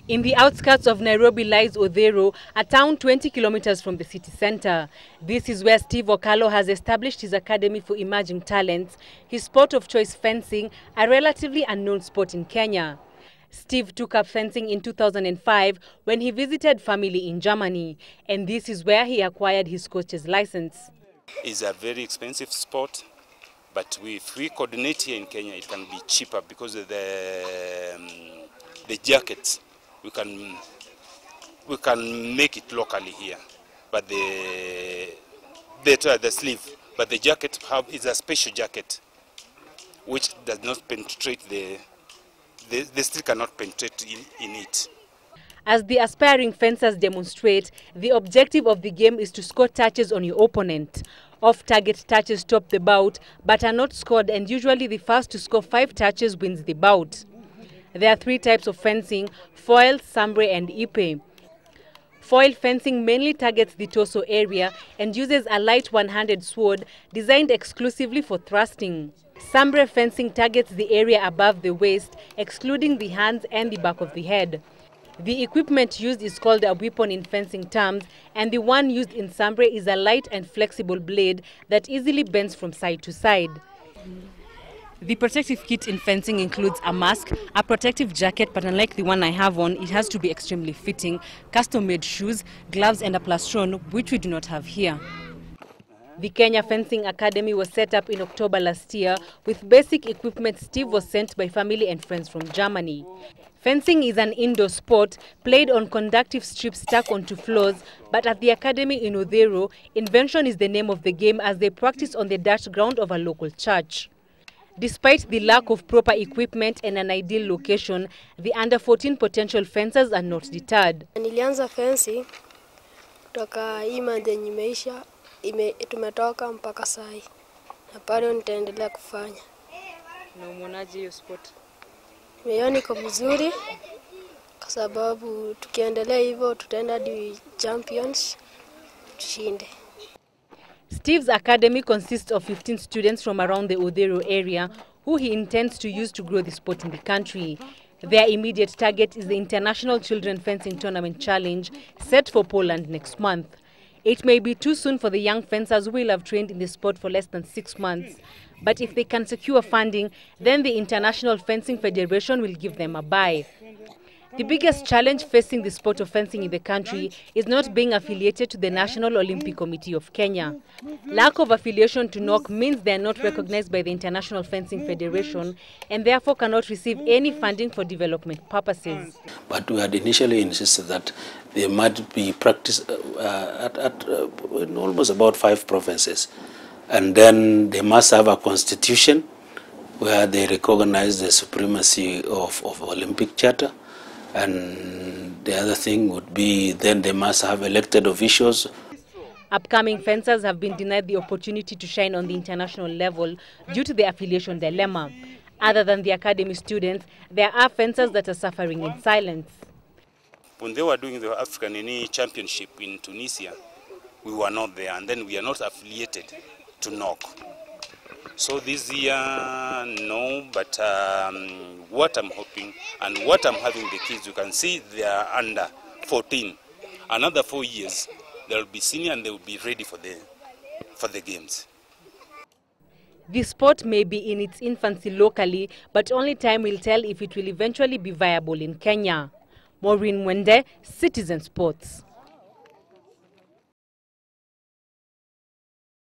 In the outskirts of Nairobi lies Odhero, a town 20 kilometers from the city center. This is where Steve Okallo has established his academy for emerging talents, his sport of choice fencing, a relatively unknown sport in Kenya. Steve took up fencing in 2005 when he visited family in Germany, and this is where he acquired his coach's license. It's a very expensive sport, but if we coordinate here in Kenya, it can be cheaper because of the jackets. We can make it locally here, but the sleeve, but the jacket is a special jacket which does not penetrate the steel cannot penetrate in it. As the aspiring fencers demonstrate, the objective of the game is to score touches on your opponent. Off-target touches top the bout, but are not scored, and usually the first to score 5 touches wins the bout. There are 3 types of fencing: foil, sambre and ipe. Foil fencing mainly targets the torso area and uses a light one-handed sword designed exclusively for thrusting. Sambre fencing targets the area above the waist, excluding the hands and the back of the head. The equipment used is called a weapon in fencing terms, and the one used in sambre is a light and flexible blade that easily bends from side to side. The protective kit in fencing includes a mask, a protective jacket, but unlike the one I have on, it has to be extremely fitting, custom-made shoes, gloves and a plastron, which we do not have here. The Kenya Fencing Academy was set up in October last year. With basic equipment, Steve was sent by family and friends from Germany. Fencing is an indoor sport played on conductive strips stuck onto floors, but at the academy in Odhero, invention is the name of the game as they practice on the dirt ground of a local church. Despite the lack of proper equipment and an ideal location, the under-14 potential fencers are not deterred. Nilianza fencing kutoka hii month imeisha, tumetoka mpaka sai. Na bado nitaendelea kufanya. Na umeonaje hiyo sport? Nimeona iko vizuri kwa sababu tukiendelea hivyo tutaenda hadi champions tushinde. Steve's academy consists of 15 students from around the Odhero area who he intends to use to grow the sport in the country. Their immediate target is the International Children Fencing Tournament Challenge set for Poland next month. It may be too soon for the young fencers who will have trained in the sport for less than 6 months, but if they can secure funding, then the International Fencing Federation will give them a buy. The biggest challenge facing the sport of fencing in the country is not being affiliated to the National Olympic Committee of Kenya. Lack of affiliation to NOC means they are not recognized by the International Fencing Federation and therefore cannot receive any funding for development purposes. But we had initially insisted that there might be practice in almost about 5 provinces. And then they must have a constitution where they recognize the supremacy of Olympic Charter. And the other thing would be then they must have elected officials. Upcoming fencers have been denied the opportunity to shine on the international level due to the affiliation dilemma. Other than the academy students, there are fencers that are suffering in silence. When they were doing the African Championship in Tunisia, we were not there, and then we are not affiliated to NOC. So this year, no, but what I'm hoping and what I'm having the kids, you can see they are under 14. Another 4 years, they'll be senior and they will be ready for the games. The sport may be in its infancy locally, but only time will tell if it will eventually be viable in Kenya. Maureen Mwende, Citizen Sports.